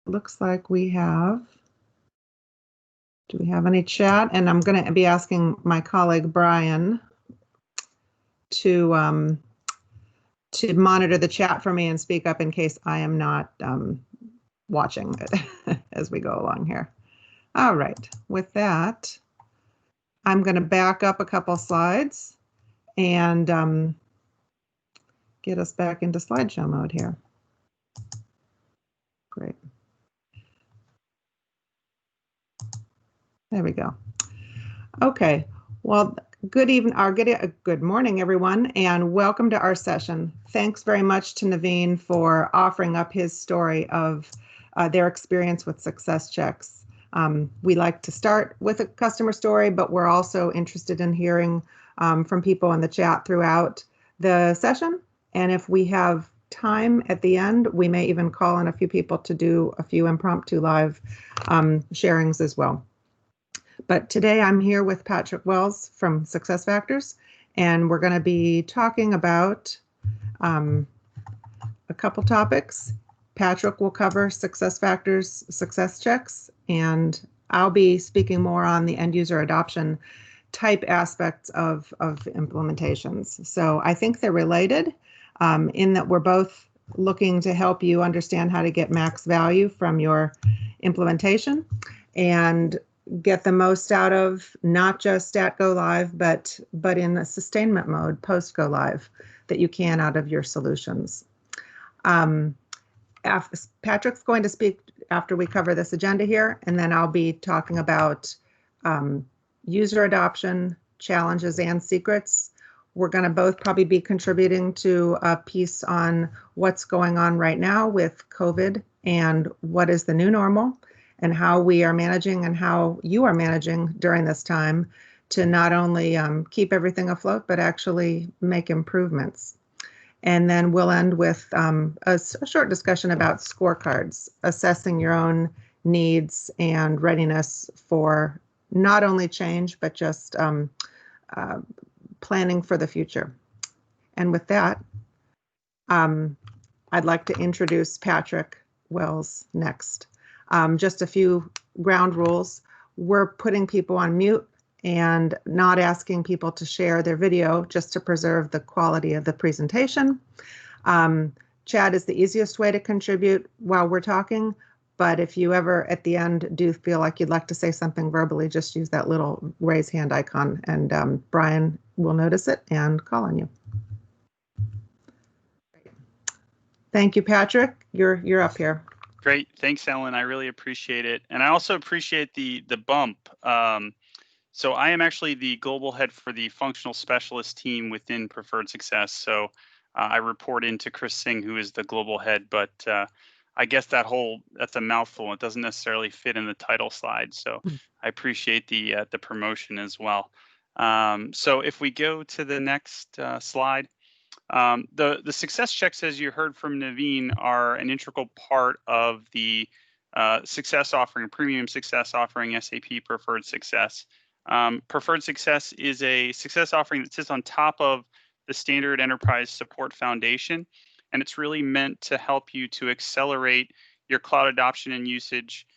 looks like we have, do we have any chat? And I'm going to be asking my colleague Brian to monitor the chat for me and speak up in case I am not watching it as we go along here. All right, with that, I'm going to back up a couple slides and get us back into slideshow mode here. Great. There we go. Okay, well, good morning, everyone, and welcome to our session. Thanks very much to Naveen for offering up his story of their experience with Success Checks. We like to start with a customer story, but we're also interested in hearing from people in the chat throughout the session. And if we have time at the end, we may even call on a few people to do a few impromptu live sharings as well. But today I'm here with Patrick Wells from SuccessFactors, and we're going to be talking about a couple topics. Patrick will cover SuccessFactors success checks, and I'll be speaking more on the end user adoption type aspects of implementations. So I think they're related in that we're both looking to help you understand how to get max value from your implementation and get the most out of not just at go live, but in a sustainment mode post go live that you can out of your solutions. Patrick's going to speak after we cover this agenda here, and then I'll be talking about user adoption, challenges, and secrets. We're going to both probably be contributing to a piece on what's going on right now with COVID and what is the new normal, and how we are managing and how you are managing during this time to not only keep everything afloat, but actually make improvements. And then we'll end with a short discussion about scorecards, assessing your own needs and readiness for not only change, but just planning for the future. And with that, I'd like to introduce Patrick Wells next. Just a few ground rules. We're putting people on mute and not asking people to share their video just to preserve the quality of the presentation. Chat is the easiest way to contribute while we're talking, but if you ever at the end do feel like you'd like to say something verbally, just use that little raise hand icon and Brian will notice it and call on you. Thank you, Patrick. You're up here. Great. Thanks, Ellen. I really appreciate it. And I also appreciate the bump. So I am actually the global head for the functional specialist team within Preferred Success. So I report into Chris Singh, who is the global head, but I guess that's a mouthful. It doesn't necessarily fit in the title slide. So I appreciate the promotion as well. So if we go to the next slide. The success checks, as you heard from Naveen, are an integral part of the success offering, premium success offering, SAP Preferred Success. Preferred Success is a success offering that sits on top of the standard enterprise support foundation, and it's really meant to help you to accelerate your cloud adoption and usage.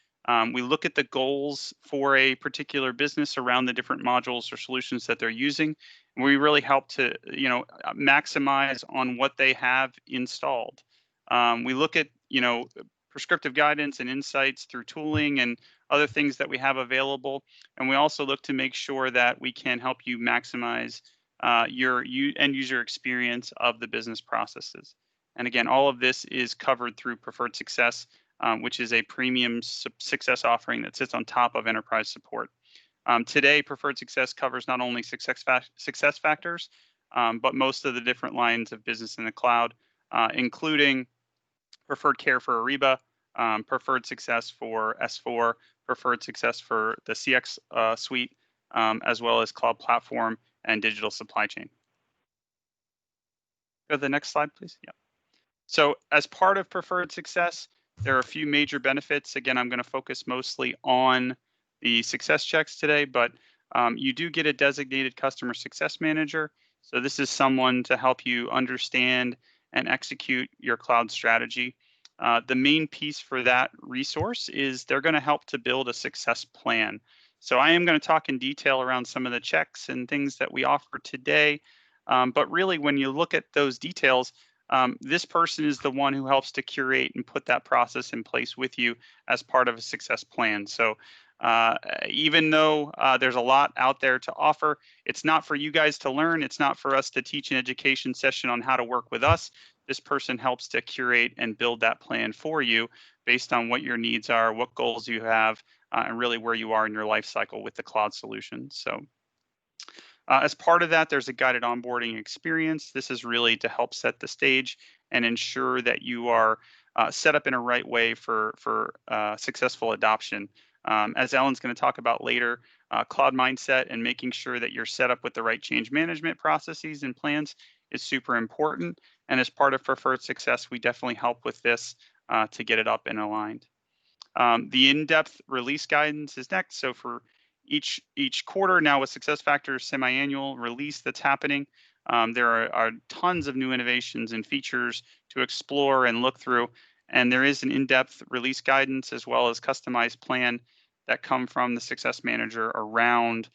We look at the goals for a particular business around the different modules or solutions that they're using. And we really help to, maximize on what they have installed. We look at, prescriptive guidance and insights through tooling and other things that we have available. And we also look to make sure that we can help you maximize your end user experience of the business processes. And again, all of this is covered through Preferred Success, which is a premium success offering that sits on top of enterprise support. Today, Preferred Success covers not only SuccessFactors, but most of the different lines of business in the cloud, including Preferred Care for Ariba, Preferred Success for S4, Preferred Success for the CX suite, as well as Cloud Platform and Digital Supply Chain. Go to the next slide, please. Yeah. So as part of Preferred Success, there are a few major benefits. Again, I'm going to focus mostly on the success checks today, but you do get a designated customer success manager. So this is someone to help you understand and execute your cloud strategy. The main piece for that resource is they're going to help to build a success plan. So I am going to talk in detail around some of the checks and things that we offer today. But really, when you look at those details, this person is the one who helps to curate and put that process in place with you as part of a success plan. So even though there's a lot out there to offer, it's not for you guys to learn. It's not for us to teach an education session on how to work with us. This person helps to curate and build that plan for you based on what your needs are, what goals you have, and really where you are in your life cycle with the cloud solution. So as part of that, there's a guided onboarding experience. This is really to help set the stage and ensure that you are set up in a right way for successful adoption. As Ellen's going to talk about later, cloud mindset and making sure that you're set up with the right change management processes and plans is super important. And as part of Preferred Success, we definitely help with this to get it up and aligned. The in-depth release guidance is next. So for each quarter now with SuccessFactors semi-annual release that's happening, there are tons of new innovations and features to explore and look through. And there is an in-depth release guidance as well as customized plan that come from the Success Manager around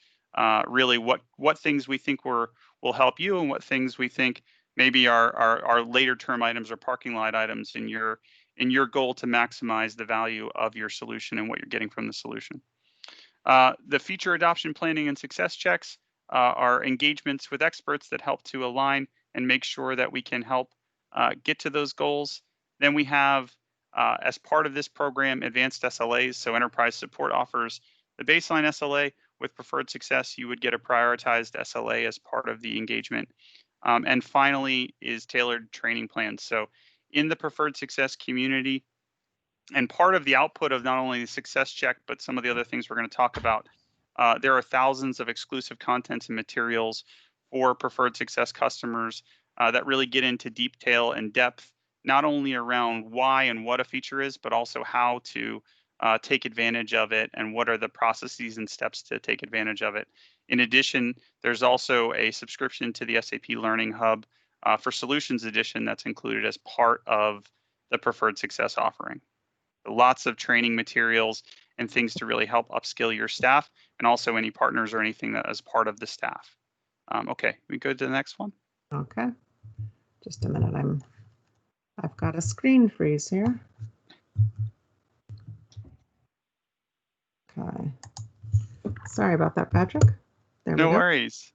really what things we think will help you and what things we think maybe are later term items or parking lot items in your goal to maximize the value of your solution and what you're getting from the solution. The feature adoption planning and success checks are engagements with experts that help to align and make sure that we can help get to those goals. Then we have, as part of this program, advanced SLAs. So enterprise support offers the baseline SLA. With Preferred Success, you would get a prioritized SLA as part of the engagement. And finally is tailored training plans. So in the Preferred Success community, and part of the output of not only the success check, but some of the other things we're going to talk about, there are thousands of exclusive contents and materials for Preferred Success customers that really get into detail and depth, not only around why and what a feature is, but also how to take advantage of it and what are the processes and steps to take advantage of it. In addition, there's also a subscription to the SAP Learning Hub for Solutions Edition that's included as part of the Preferred Success offering. Lots of training materials and things to really help upskill your staff and also any partners or anything that is part of the staff. Okay, we go to the next one. Okay, just a minute. I've got a screen freeze here. Okay, sorry about that, Patrick. There we go. No worries.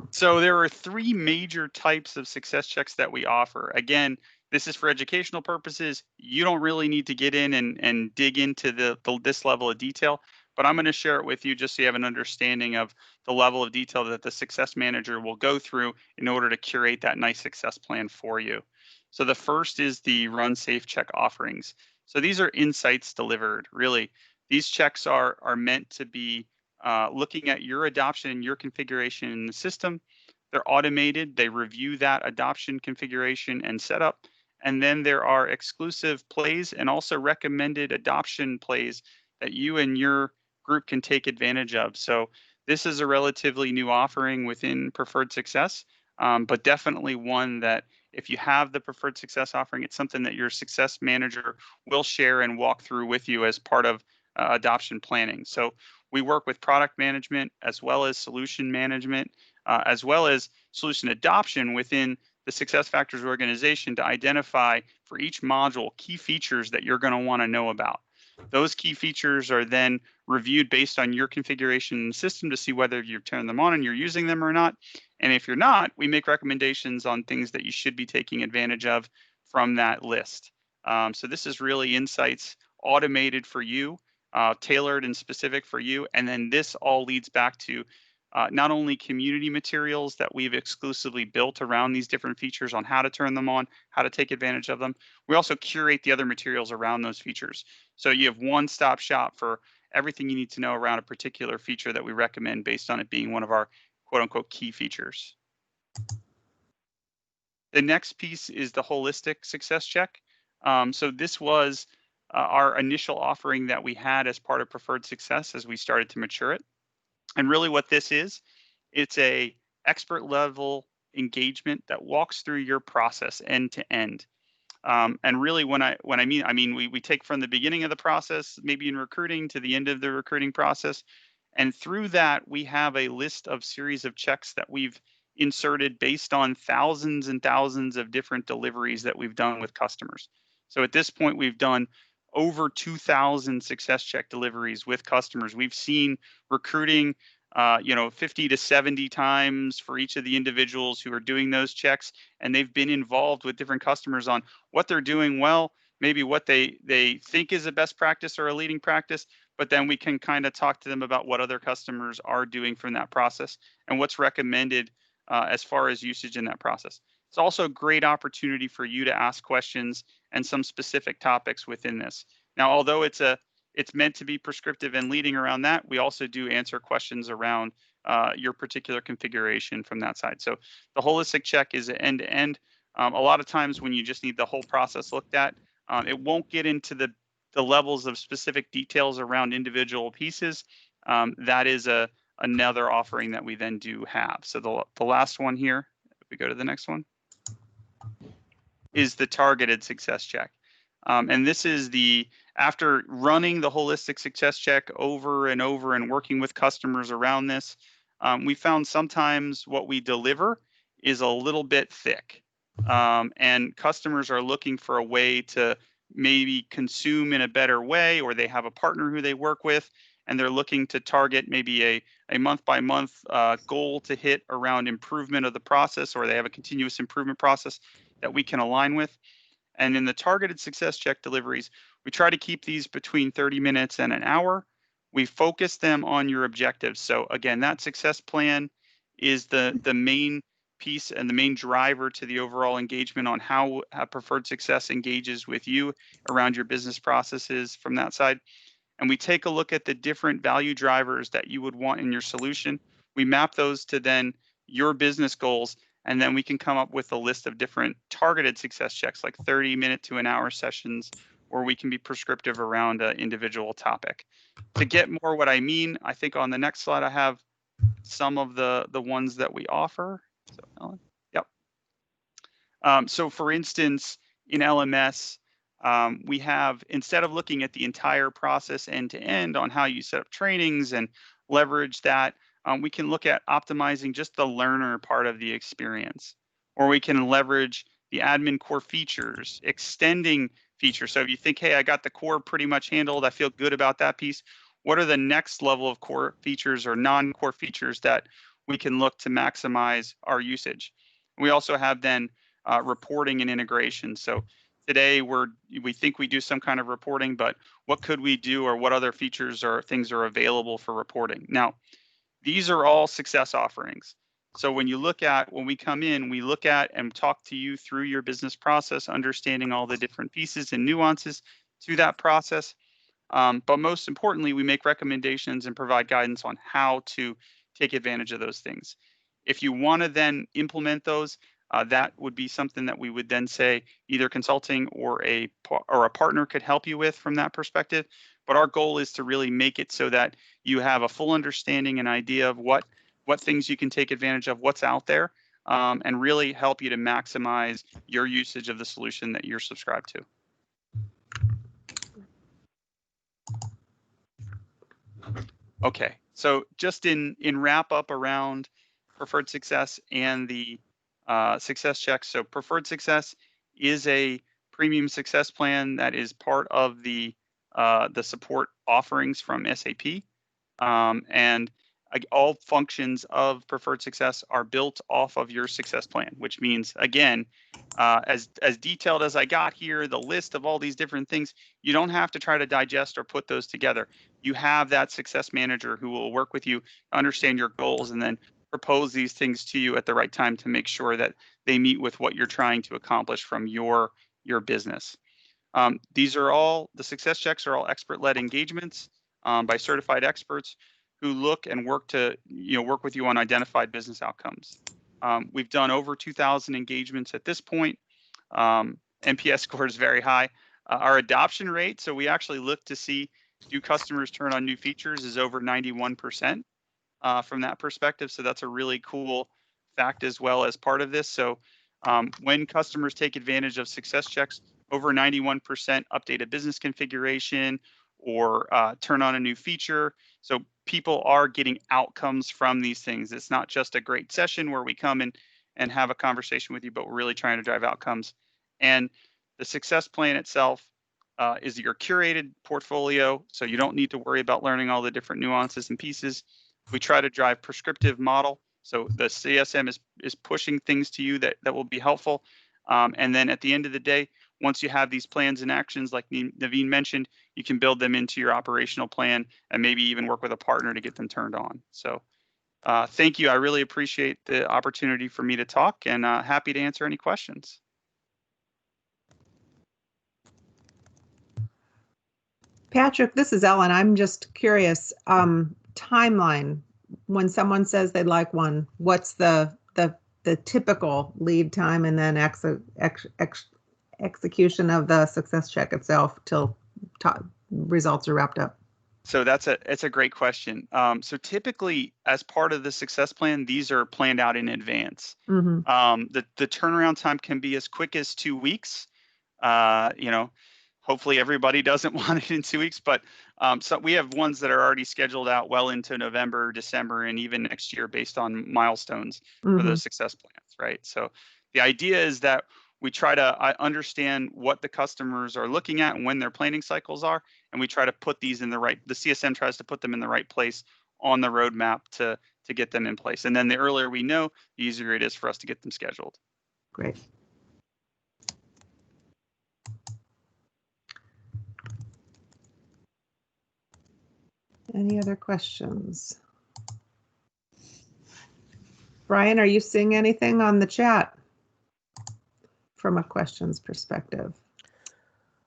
So there are 3 major types of success checks that we offer. Again, this is for educational purposes. You don't really need to get in and dig into this level of detail, but I'm going to share it with you just so you have an understanding of the level of detail that the Success Manager will go through in order to curate that nice success plan for you. So the first is the Run Safe Check offerings. So these are insights delivered, really. These checks are meant to be looking at your adoption and your configuration in the system. They're automated. They review that adoption configuration and setup. And then there are exclusive plays and also recommended adoption plays that you and your group can take advantage of. So this is a relatively new offering within Preferred Success, but definitely one that if you have the Preferred Success offering, it's something that your Success Manager will share and walk through with you as part of adoption planning. So we work with product management as well as solution management, as well as solution adoption within the SuccessFactors organization to identify for each module key features that you're going to want to know about. Those key features are then reviewed based on your configuration in the system to see whether you've turned them on and you're using them or not. And if you're not, we make recommendations on things that you should be taking advantage of from that list. So this is really insights automated for you, tailored and specific for you. And then this all leads back to not only community materials that we've exclusively built around these different features on how to turn them on, how to take advantage of them. We also curate the other materials around those features. So you have one-stop shop for everything you need to know around a particular feature that we recommend based on it being one of our quote-unquote key features. The next piece is the holistic success check. So this was our initial offering that we had as part of Preferred Success as we started to mature it. And really what this is, it's a expert level engagement that walks through your process end to end. And really, when I mean we take from the beginning of the process, maybe in recruiting, to the end of the recruiting process, and through that we have a list of series of checks that we've inserted based on thousands and thousands of different deliveries that we've done with customers. So at this point, we've done over 2,000 success check deliveries with customers. We've seen recruiting 50 to 70 times for each of the individuals who are doing those checks, and they've been involved with different customers on what they're doing well, maybe what they think is a best practice or a leading practice, but then we can kind of talk to them about what other customers are doing from that process and what's recommended as far as usage in that process. It's also a great opportunity for you to ask questions and some specific topics within this. Now, although it's meant to be prescriptive and leading around that, we also do answer questions around your particular configuration from that side. So the holistic check is end-to-end. A lot of times when you just need the whole process looked at, it won't get into the levels of specific details around individual pieces. That is another offering that we then do have. So the last one here, if we go to the next one, is the targeted success check. And this is after running the holistic success check over and over and working with customers around this, we found sometimes what we deliver is a little bit thick. And customers are looking for a way to maybe consume in a better way, or they have a partner who they work with, and they're looking to target maybe a month-by-month goal to hit around improvement of the process, or they have a continuous improvement process that we can align with. And in the targeted success check deliveries, we try to keep these between 30 minutes and an hour. We focus them on your objectives. So again, that success plan is the main piece and the main driver to the overall engagement on how Preferred Success engages with you around your business processes from that side. And we take a look at the different value drivers that you would want in your solution. We map those to then your business goals, and then we can come up with a list of different targeted success checks, like 30-minute to an hour sessions, where we can be prescriptive around an individual topic. To get more what I mean, I think on the next slide I have some of the ones that we offer. So, Ellen, yep. So for instance, in LMS, we have, instead of looking at the entire process end to end on how you set up trainings and leverage that, we can look at optimizing just the learner part of the experience, or we can leverage the admin core features, extending features. So if you think, hey, I got the core pretty much handled, I feel good about that piece, what are the next level of core features or non-core features that we can look to maximize our usage? We also have then reporting and integration. So today we think we do some kind of reporting, but what could we do, or what other features or things are available for reporting? Now, these are all success offerings. So when we come in, we look at and talk to you through your business process, understanding all the different pieces and nuances to that process. But most importantly, we make recommendations and provide guidance on how to take advantage of those things. If you want to then implement those, that would be something that we would then say either consulting or a partner could help you with from that perspective. But our goal is to really make it so that you have a full understanding and idea of what things you can take advantage of, what's out there, and really help you to maximize your usage of the solution that you're subscribed to. Okay, so just in wrap up around Preferred Success and the success checks. So Preferred Success is a premium success plan that is part of the support offerings from SAP, and all functions of Preferred Success are built off of your success plan, which means, again, as detailed as I got here, the list of all these different things, you don't have to try to digest or put those together. You have that success manager who will work with you, understand your goals, and then propose these things to you at the right time to make sure that they meet with what you're trying to accomplish from your business. The success checks are all expert-led engagements by certified experts who look and work with you on identified business outcomes. We've done over 2,000 engagements at this point. NPS score is very high. Our adoption rate, so we actually look to see, do customers turn on new features, is over 91% from that perspective. So that's a really cool fact as well as part of this. So When customers take advantage of success checks, over 91% update a business configuration or turn on a new feature. So people are getting outcomes from these things. It's not just a great session where we come and have a conversation with you, but we're really trying to drive outcomes. And the success plan itself is your curated portfolio, so you don't need to worry about learning all the different nuances and pieces. We try to drive prescriptive model, so the CSM is pushing things to you that will be helpful. And then at the end of the day, once you have these plans and actions, like Naveen mentioned, you can build them into your operational plan and maybe even work with a partner to get them turned on. So thank you. I really appreciate the opportunity for me to talk, and happy to answer any questions. Patrick, this is Ellen. I'm just curious, timeline, when someone says they'd like one, what's the typical lead time and then execution of the success check itself till results are wrapped up? So it's a great question. So typically, as part of the success plan, these are planned out in advance. Mm-hmm. The turnaround time can be as quick as 2 weeks. Hopefully everybody doesn't want it in 2 weeks, but so we have ones that are already scheduled out well into November, December, and even next year based on milestones for those success plans, right? So the idea is that we try to understand what the customers are looking at and when their planning cycles are, and we try to put these in the CSM tries to put them in the right place on the roadmap to get them in place. And then the earlier we know, the easier it is for us to get them scheduled. Great. Any other questions? Brian, are you seeing anything on the chat from a questions perspective?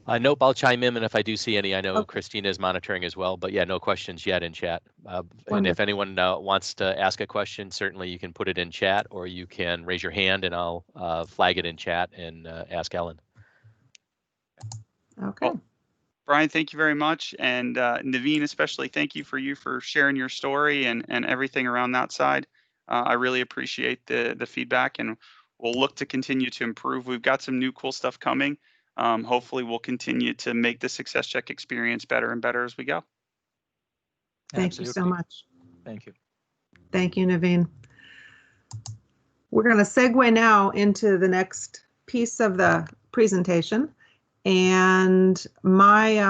Nope, I'll chime in, and if I do see any, I know Christina is monitoring as well, but yeah, no questions yet in chat. And if anyone wants to ask a question, certainly you can put it in chat, or you can raise your hand and I'll flag it in chat and ask Ellen. Okay. Well, Brian, thank you very much. And Naveen, especially, thank you for sharing your story and everything around that side. I really appreciate the feedback, and we'll look to continue to improve. We've got some new cool stuff coming. Hopefully we'll continue to make the success check experience better and better as we go. Thank you so much. Thank you. Thank you, Naveen. We're going to segue now into the next piece of the presentation. And my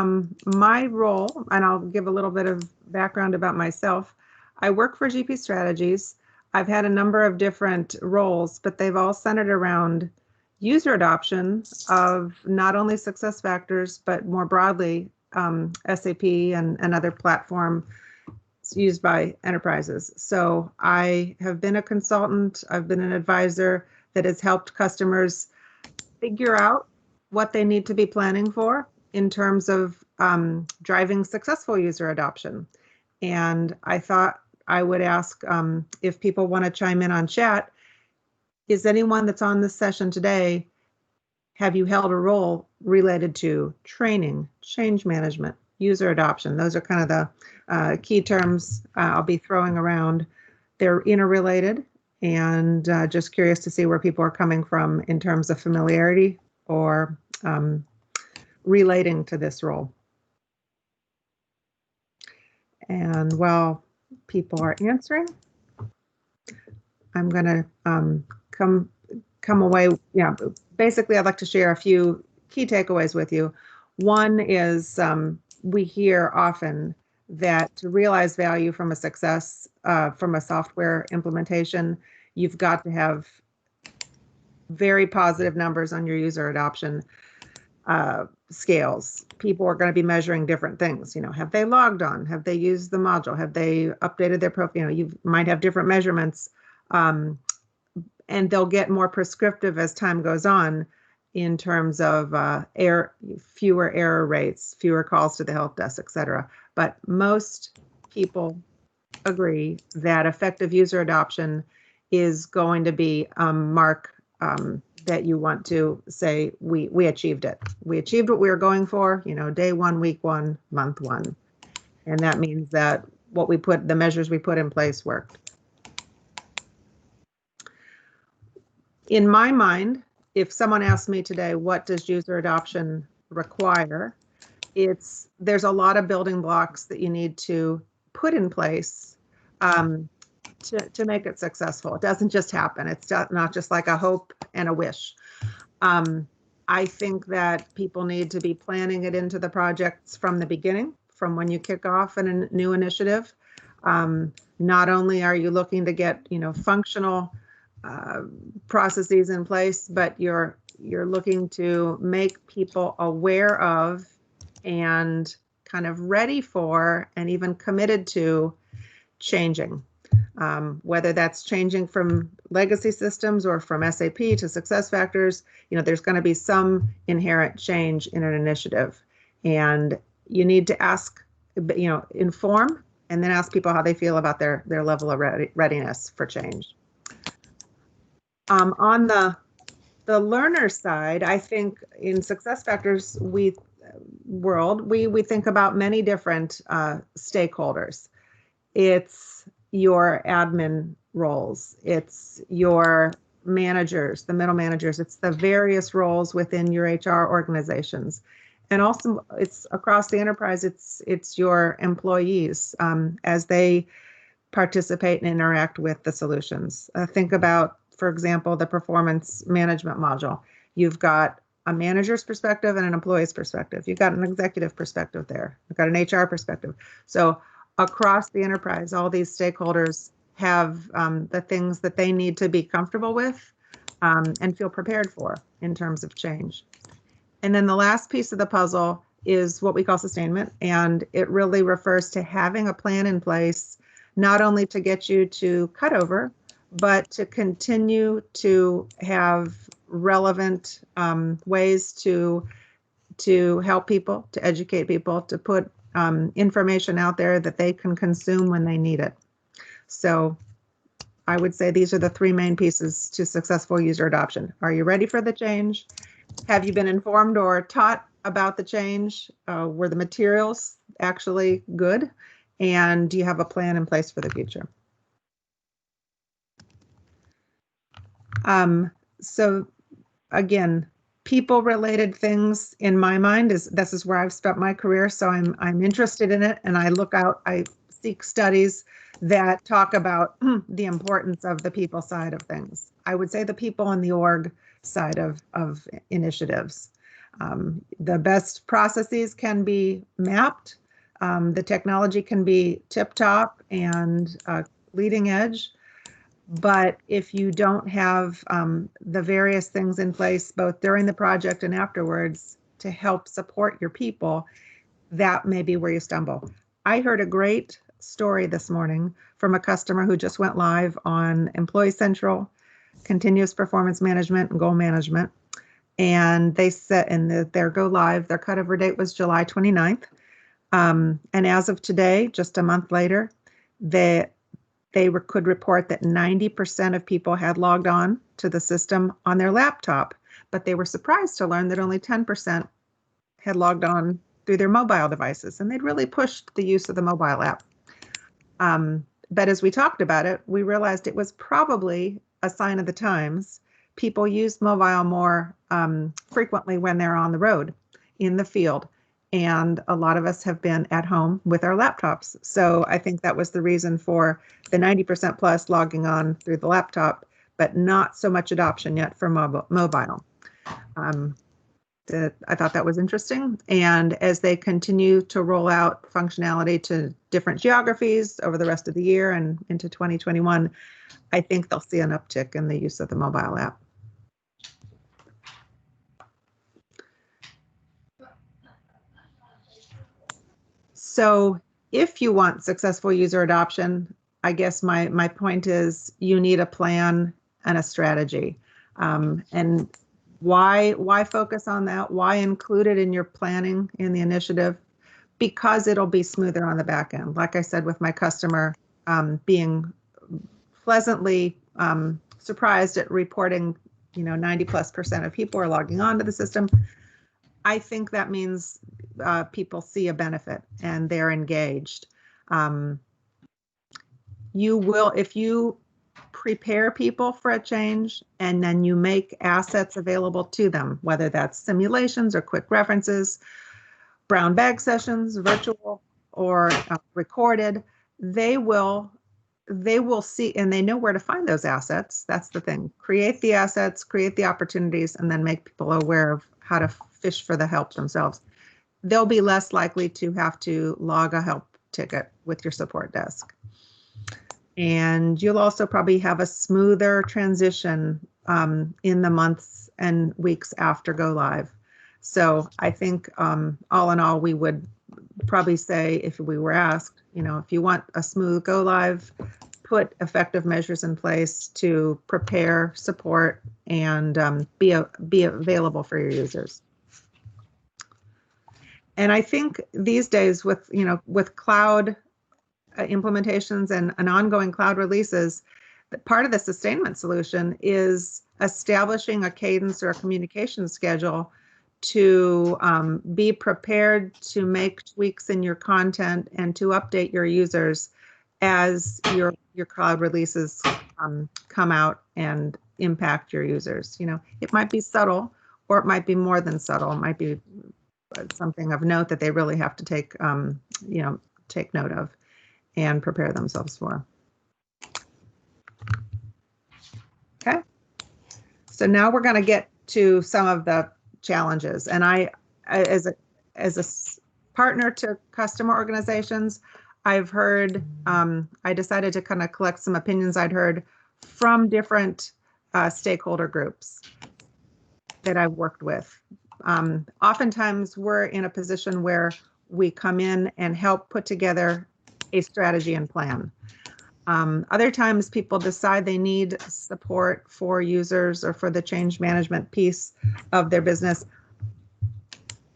role, and I'll give a little bit of background about myself. I work for GP Strategies. I've had a number of different roles, but they've all centered around user adoption of not only SuccessFactors, but more broadly, SAP and other platforms used by enterprises. So I have been a consultant. I've been an advisor that has helped customers figure out what they need to be planning for in terms of driving successful user adoption. And I thought I would ask if people want to chime in on chat. Is anyone that's on this session today, have you held a role related to training, change management, user adoption? Those are kind of the key terms I'll be throwing around. They're interrelated, and just curious to see where people are coming from in terms of familiarity or relating to this role. And while people are answering, I'm going to come away. Yeah, basically, I'd like to share a few key takeaways with you. One is we hear often that to realize value from a success from a software implementation, you've got to have very positive numbers on your user adoption scales. People are going to be measuring different things. Have they logged on? Have they used the module? Have they updated their profile? You might have different measurements, and they'll get more prescriptive as time goes on in terms of fewer error rates, fewer calls to the help desk, et cetera. But most people agree that effective user adoption is going to be a mark that you want to say, we achieved it. We achieved what we were going for, day one, week one, month one. And that means that the measures we put in place worked. In my mind, if someone asked me today, what does user adoption require? There's a lot of building blocks that you need to put in place to make it successful. It doesn't just happen. It's not just like a hope and a wish. I think that people need to be planning it into the projects from the beginning, from when you kick off a new initiative. Not only are you looking to get, functional processes in place, but you're looking to make people aware of and kind of ready for and even committed to changing. Whether that's changing from legacy systems or from SAP to SuccessFactors, there's going to be some inherent change in an initiative. And you need to ask, inform, and then ask people how they feel about their level of readiness for change. On the learner side, I think in SuccessFactors world, we think about many different stakeholders. It's your admin roles, it's your managers, the middle managers, it's the various roles within your HR organizations. And also it's across the enterprise, it's your employees as they participate and interact with the solutions. Think about, for example, the performance management module. You've got a manager's perspective and an employee's perspective. You've got an executive perspective there. You've got an HR perspective. So across the enterprise, all these stakeholders have the things that they need to be comfortable with and feel prepared for in terms of change. And then the last piece of the puzzle is what we call sustainment. And it really refers to having a plan in place, not only to get you to cut over, but to continue to have relevant ways to help people, to educate people, to put information out there that they can consume when they need it. So I would say these are the three main pieces to successful user adoption. Are you ready for the change? Have you been informed or taught about the change? Were the materials actually good? And do you have a plan in place for the future? So again, people-related things in my mind this is where I've spent my career. So I'm interested in it, and I seek studies that talk about the importance of the people side of things. I would say the people on the org side of initiatives. The best processes can be mapped. The technology can be tip-top and leading edge. But if you don't have the various things in place, both during the project and afterwards, to help support your people, that may be where you stumble. I heard a great story this morning from a customer who just went live on Employee Central, Continuous Performance Management, and Goal Management. And they set in their go live, their cutover date was July 29th. And as of today, just a month later, they could report that 90% of people had logged on to the system on their laptop, but they were surprised to learn that only 10% had logged on through their mobile devices, and they'd really pushed the use of the mobile app. But as we talked about it, we realized it was probably a sign of the times. People use mobile more frequently when they're on the road, in the field. And a lot of us have been at home with our laptops. So I think that was the reason for the 90% plus logging on through the laptop, but not so much adoption yet for mobile. I thought that was interesting. And as they continue to roll out functionality to different geographies over the rest of the year and into 2021, I think they'll see an uptick in the use of the mobile app. So if you want successful user adoption, I guess my point is you need a plan and a strategy. And why focus on that? Why include it in your planning in the initiative? Because it'll be smoother on the back end. Like I said, with my customer being pleasantly surprised at reporting, 90+% of people are logging onto the system. I think that means people see a benefit and they're engaged. You will, if you prepare people for a change, and then you make assets available to them, whether that's simulations or quick references, brown bag sessions, virtual or recorded. They will see, and they know where to find those assets. That's the thing. Create the assets, create the opportunities, and then make people aware of how to fish for the help themselves. They'll be less likely to have to log a help ticket with your support desk. And you'll also probably have a smoother transition in the months and weeks after go live. So I think all in all, we would probably say, if we were asked, if you want a smooth go live, put effective measures in place to prepare, support, and be available for your users. And I think these days with cloud implementations and ongoing cloud releases, that part of the sustainment solution is establishing a cadence or a communication schedule to be prepared to make tweaks in your content and to update your users as your cloud releases come out and impact your users. It might be subtle, or it might be more than subtle. It might be something of note that they really have to take note of and prepare themselves for. Okay, so now we're going to get to some of the challenges. And I, as a partner to customer organizations, I've heard, I decided to kind of collect some opinions I'd heard from different stakeholder groups that I've worked with. Oftentimes we're in a position where we come in and help put together a strategy and plan. Other times people decide they need support for users or for the change management piece of their business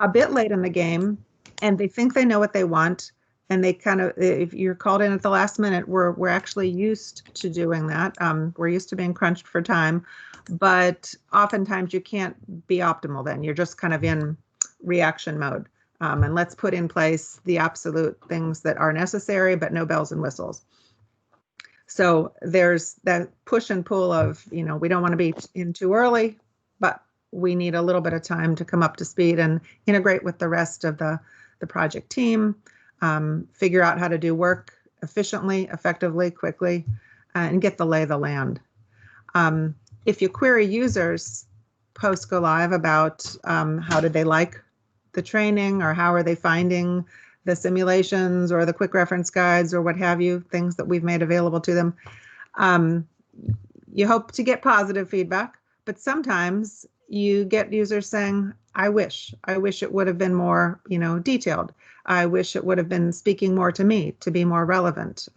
a bit late in the game, and they think they know what they want, and they kind of, if you're called in at the last minute, we're actually used to doing that. We're used to being crunched for time, but oftentimes you can't be optimal then. You're just kind of in reaction mode. And let's put in place the absolute things that are necessary, but no bells and whistles. So there's that push and pull of, we don't want to be in too early, but we need a little bit of time to come up to speed and integrate with the rest of the project team, figure out how to do work efficiently, effectively, quickly, and get the lay of the land. If you query users post go live about how did they like the training, or how are they finding the simulations or the quick reference guides or what have you, things that we've made available to them, you hope to get positive feedback, but sometimes you get users saying, I wish it would have been more, detailed. I wish it would have been speaking more to me to be more relevant.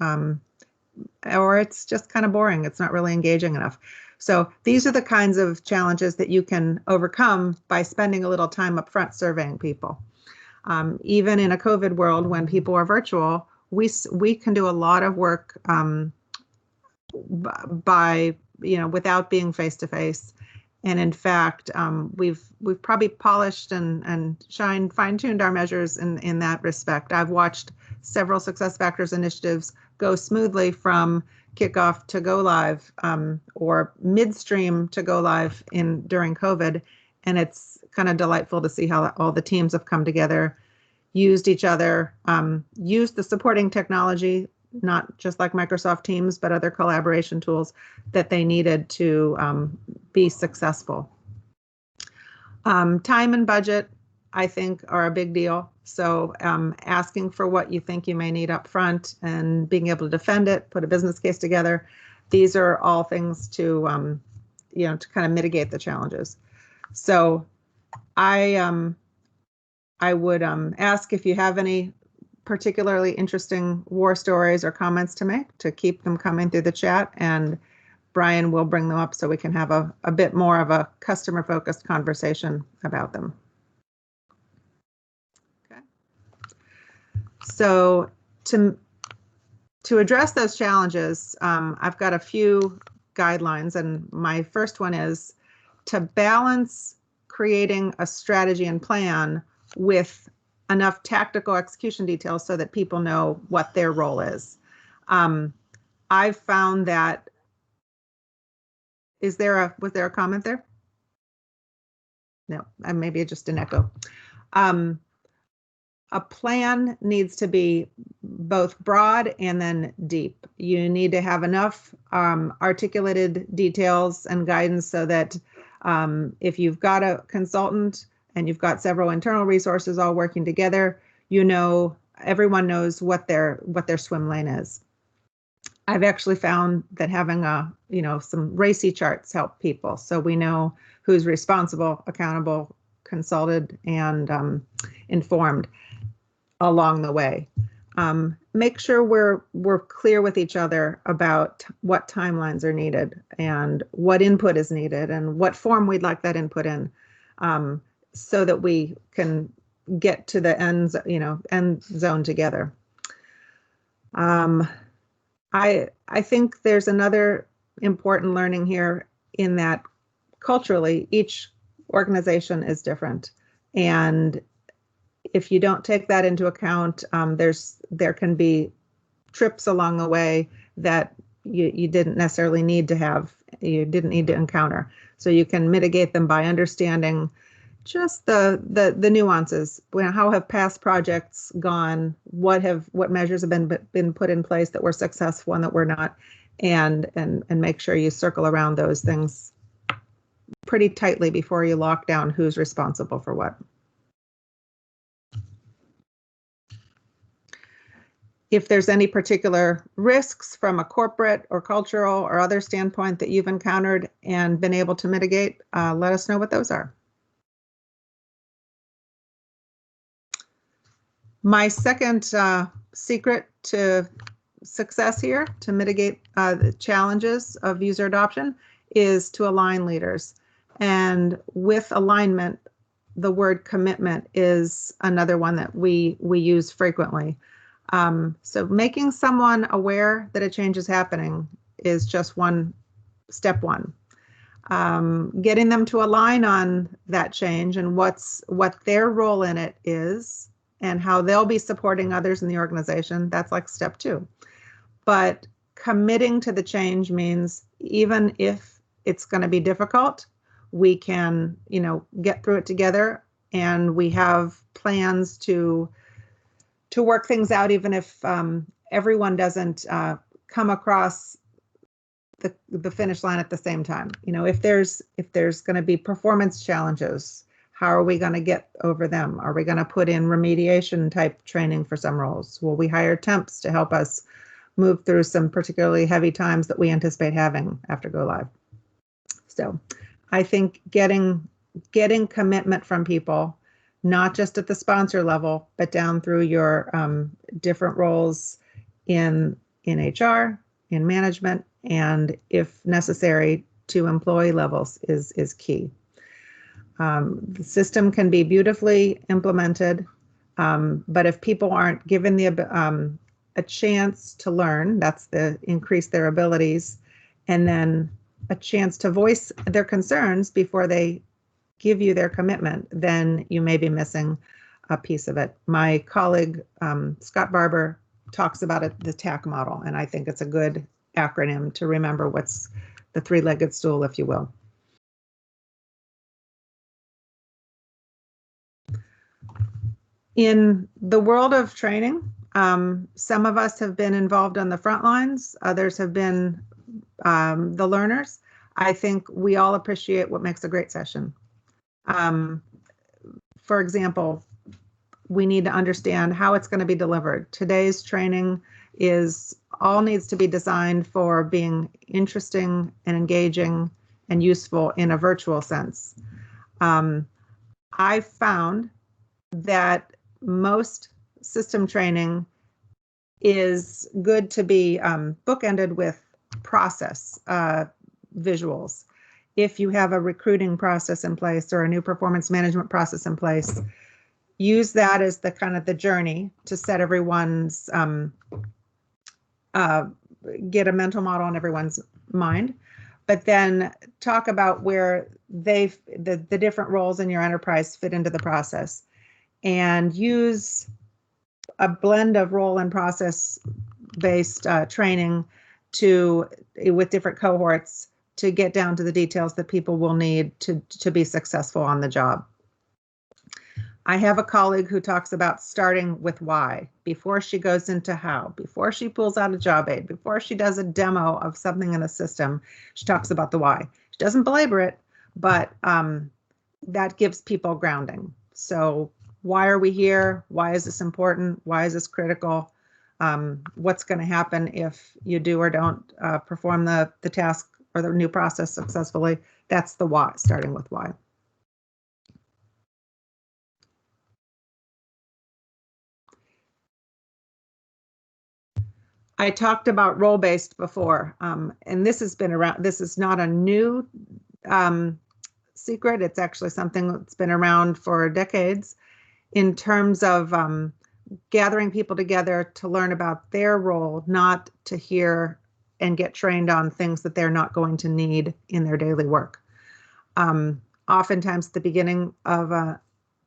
Or it's just kind of boring. It's not really engaging enough. So these are the kinds of challenges that you can overcome by spending a little time up front surveying people. Even in a COVID world, when people are virtual, we can do a lot of work by, without being face-to-face. And in fact, we've probably polished and fine-tuned our measures in that respect. I've watched several SuccessFactors initiatives go smoothly from kickoff to go live, or midstream to go live during COVID. And it's kind of delightful to see how all the teams have come together, used each other, used the supporting technology, not just like Microsoft Teams, but other collaboration tools that they needed to be successful. Time and budget, I think, are a big deal. So asking for what you think you may need up front and being able to defend it, put a business case together. These are all things to, to kind of mitigate the challenges. So I would ask if you have any particularly interesting war stories or comments to make, to keep them coming through the chat, and Brian will bring them up so we can have a bit more of a customer-focused conversation about them. Okay. So to address those challenges, I've got a few guidelines, and my first one is to balance creating a strategy and plan with enough tactical execution details so that people know what their role is. I've found that was there a comment there? No, maybe just an echo. A plan needs to be both broad and then deep. You need to have enough articulated details and guidance so that if you've got a consultant and you've got several internal resources all working together, everyone knows what their swim lane is. I've actually found that having some RACI charts help people, so we know who's responsible, accountable, consulted, and informed along the way. Make sure we're clear with each other about what timelines are needed and what input is needed and what form we'd like that input in, so that we can get to the end zone together. I think there's another important learning here in that culturally each organization is different, and if you don't take that into account, there can be trips along the way that you didn't necessarily need to encounter. So you can mitigate them by understanding just the nuances. How have past projects gone? What measures have been put in place that were successful and that were not, and make sure you circle around those things pretty tightly before you lock down who's responsible for what. If there's any particular risks from a corporate or cultural or other standpoint that you've encountered and been able to mitigate, let us know what those are. My second secret to success here, to mitigate the challenges of user adoption, is to align leaders. And with alignment, the word commitment is another one that we use frequently. So making someone aware that a change is happening is just step one. Getting them to align on that change and what their role in it is and how they'll be supporting others in the organization, that's like step two. But committing to the change means even if it's going to be difficult, we can, get through it together, and we have plans to work things out, even if everyone doesn't come across the finish line at the same time. If there's going to be performance challenges, how are we going to get over them? Are we going to put in remediation type training for some roles? Will we hire temps to help us move through some particularly heavy times that we anticipate having after go live? So I think getting commitment from people, not just at the sponsor level, but down through your different roles in HR, in management, and if necessary to employee levels is key. The system can be beautifully implemented, but if people aren't given a chance to learn, that's increase their abilities, and then a chance to voice their concerns before they give you their commitment, then you may be missing a piece of it. My colleague, Scott Barber, talks about it, the TAC model, and I think it's a good acronym to remember what's the three-legged stool, if you will. In the world of training, some of us have been involved on the front lines, others have been the learners. I think we all appreciate what makes a great session. For example, we need to understand how it's going to be delivered. Today's training needs to be designed for being interesting and engaging and useful in a virtual sense. I found that most system training is good to be bookended with process visuals. If you have a recruiting process in place or a new performance management process in place, use that as the journey to set everyone's, get a mental model in everyone's mind, but then talk about where the different roles in your enterprise fit into the process, and use a blend of role and process based training with different cohorts to get down to the details that people will need to be successful on the job. I have a colleague who talks about starting with why, before she goes into how, before she pulls out a job aid, before she does a demo of something in a system, she talks about the why. She doesn't belabor it, but that gives people grounding. So why are we here? Why is this important? Why is this critical? What's going to happen if you do or don't perform the task or the new process successfully? That's the why, starting with why. I talked about role-based before, and this has been around. This is not a new secret. It's actually something that's been around for decades in terms of gathering people together to learn about their role, not to hear and get trained on things that they're not going to need in their daily work. Oftentimes at the beginning of a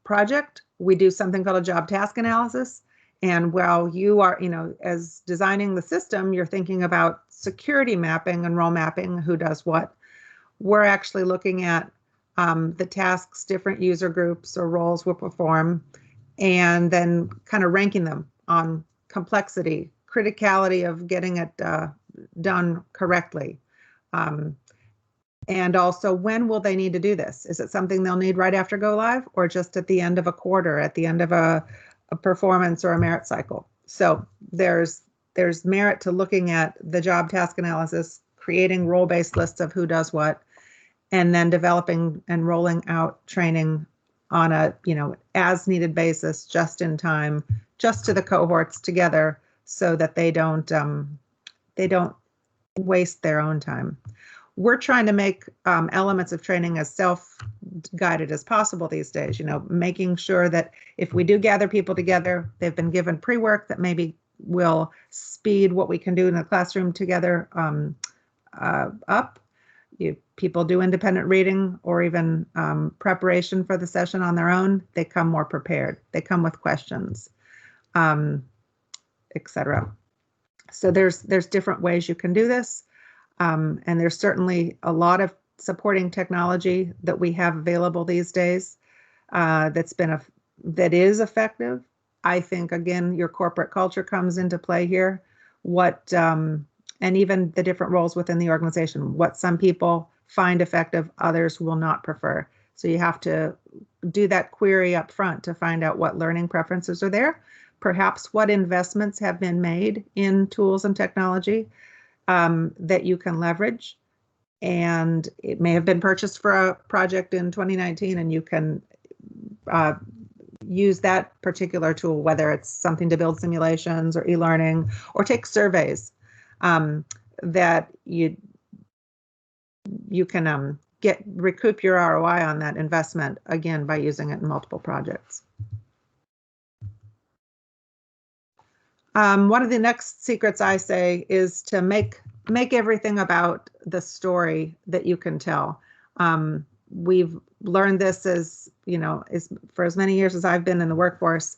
project, we do something called a job task analysis. And while you are, as designing the system, you're thinking about security mapping and role mapping, who does what. We're actually looking at the tasks different user groups or roles will perform, and then kind of ranking them on complexity, criticality of getting it done correctly. And also, when will they need to do this? Is it something they'll need right after go live, or just at the end of a quarter, at the end of a performance or a merit cycle? So there's merit to looking at the job task analysis, creating role-based lists of who does what, and then developing and rolling out training on a as needed basis, just in time, just to the cohorts together, so that they don't waste their own time. We're trying to make elements of training as self-guided as possible these days, making sure that if we do gather people together, they've been given pre-work that maybe will speed what we can do in the classroom together up. People do independent reading or even preparation for the session on their own. They come more prepared. They come with questions, etc. So there's different ways you can do this. And there's certainly a lot of supporting technology that we have available these days that is effective. I think, again, your corporate culture comes into play here. And even the different roles within the organization, what some people find effective, others will not prefer. So you have to do that query up front to find out what learning preferences are there, perhaps what investments have been made in tools and technology that you can leverage. And it may have been purchased for a project in 2019, and you can use that particular tool, whether it's something to build simulations or e-learning or take surveys that you can recoup your ROI on that investment, again, by using it in multiple projects. One of the next secrets I say is to make everything about the story that you can tell. We've learned this for as many years as I've been in the workforce.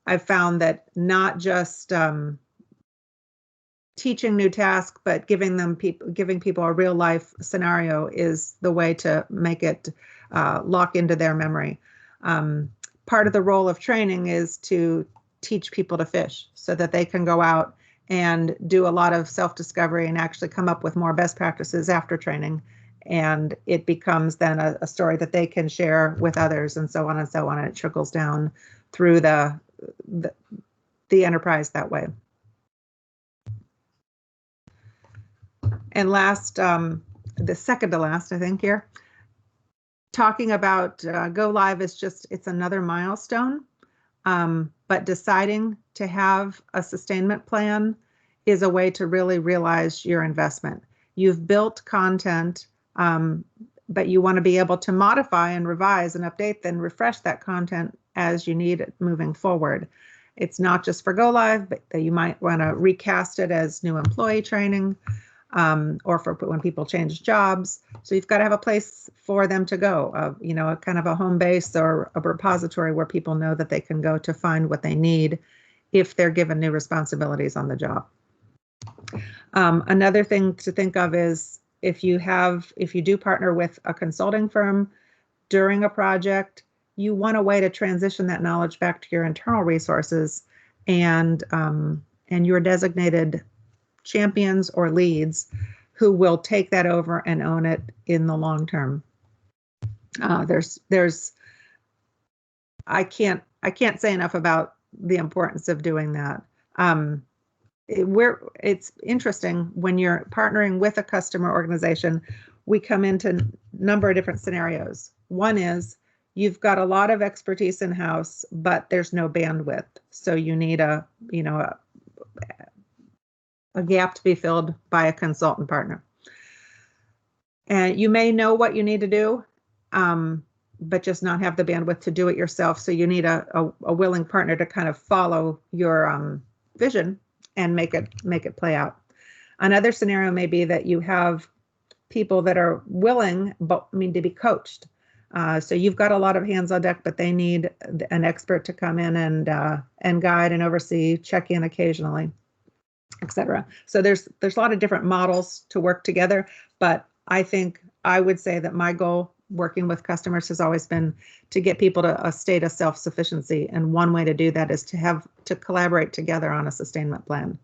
I've found that not just teaching new tasks, but giving people a real life scenario is the way to make it lock into their memory. Part of the role of training is to teach people to fish so that they can go out and do a lot of self-discovery and actually come up with more best practices after training. And it becomes then a story that they can share with others, and so on and so on. And it trickles down through the enterprise that way. And last, the second to last, I think here, talking about go live is it's another milestone. But deciding to have a sustainment plan is a way to really realize your investment. You've built content, but you want to be able to modify and revise and update, then refresh that content as you need it moving forward. It's not just for go live, but that you might want to recast it as new employee training, or for when people change jobs. So you've got to have a place for them to go, a kind of a home base or a repository where people know that they can go to find what they need if they're given new responsibilities on the job. Another thing to think of is if you do partner with a consulting firm during a project, you want a way to transition that knowledge back to your internal resources, and your designated champions or leads who will take that over and own it in the long term. I can't say enough about the importance of doing that. It's interesting when you're partnering with a customer organization, we come into a number of different scenarios. One is you've got a lot of expertise in-house, but there's no bandwidth. So you need a gap to be filled by a consultant partner. And you may know what you need to do, but just not have the bandwidth to do it yourself. So you need a willing partner to kind of follow your vision and make it play out. Another scenario may be that you have people that are willing, but to be coached. So you've got a lot of hands on deck, but they need an expert to come in and guide and oversee, check in occasionally, etc. So there's a lot of different models to work together, but I would say that my goal working with customers has always been to get people to a state of self-sufficiency. And one way to do that is to collaborate together on a sustainment plan.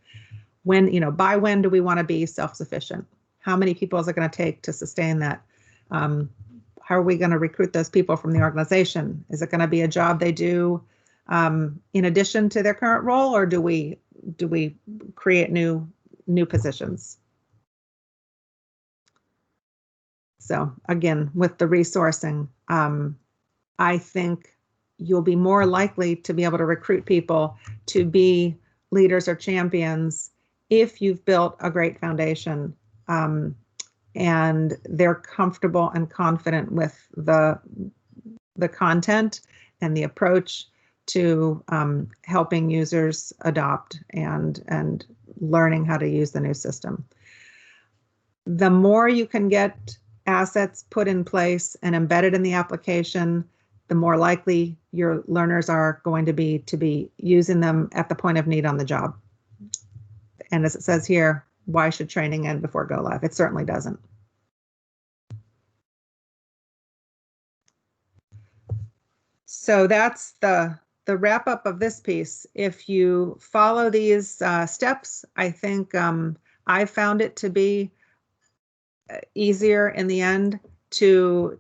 By when do we want to be self-sufficient? How many people is it going to take to sustain that? How are we going to recruit those people from the organization? Is it going to be a job they do in addition to their current role, or do we create new positions? So again, with the resourcing, I think you'll be more likely to be able to recruit people to be leaders or champions if you've built a great foundation and they're comfortable and confident with the content and the approach to helping users adopt and learning how to use the new system. The more you can get assets put in place and embedded in the application, the more likely your learners are going to be using them at the point of need on the job. And as it says here, why should training end before go live? It certainly doesn't. So that's the wrap up of this piece. If you follow these steps, I think I found it to be easier in the end to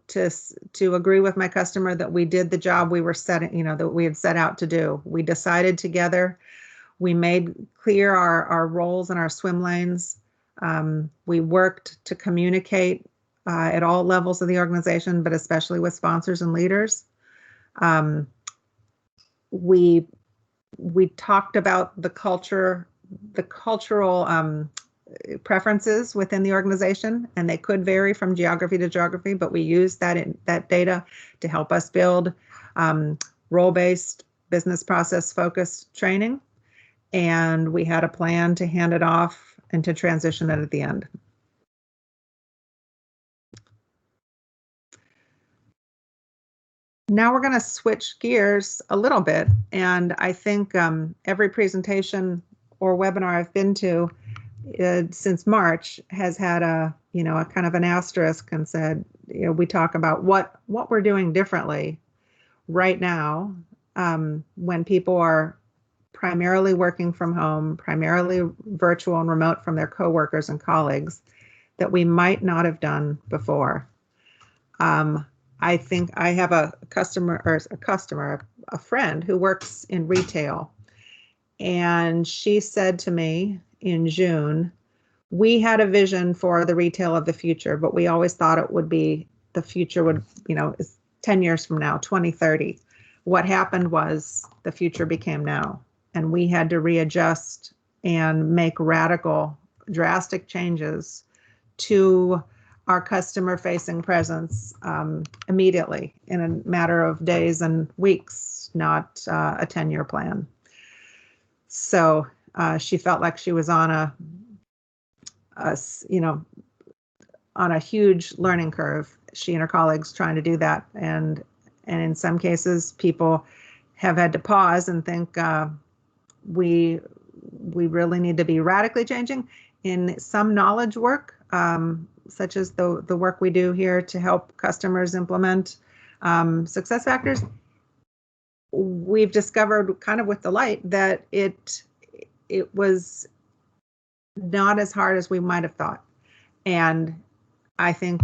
agree with my customer that we did the job we were setting, that we had set out to do. We decided together. We made clear our roles and our swim lanes. We worked to communicate at all levels of the organization, but especially with sponsors and leaders. We talked about the cultural preferences within the organization, and they could vary from geography to geography, but we used that data to help us build role-based, business process-focused training. And we had a plan to hand it off and to transition it at the end. Now we're going to switch gears a little bit, and I think every presentation or webinar I've been to since March has had a kind of an asterisk and said, we talk about what we're doing differently right now when people are primarily working from home, primarily virtual and remote from their coworkers and colleagues, that we might not have done before. I think I have a friend who works in retail, and she said to me in June, we had a vision for the retail of the future, but we always thought it would be, the future would, is 10 years from now, 2030. What happened was the future became now, and we had to readjust and make radical, drastic changes to our customer-facing presence immediately in a matter of days and weeks, not a 10-year plan. So she felt like she was on a huge learning curve. She and her colleagues trying to do that, and in some cases, people have had to pause and think we really need to be radically changing. In some knowledge work, such as the work we do here to help customers implement SuccessFactors, we've discovered kind of with delight that it was not as hard as we might have thought. And I think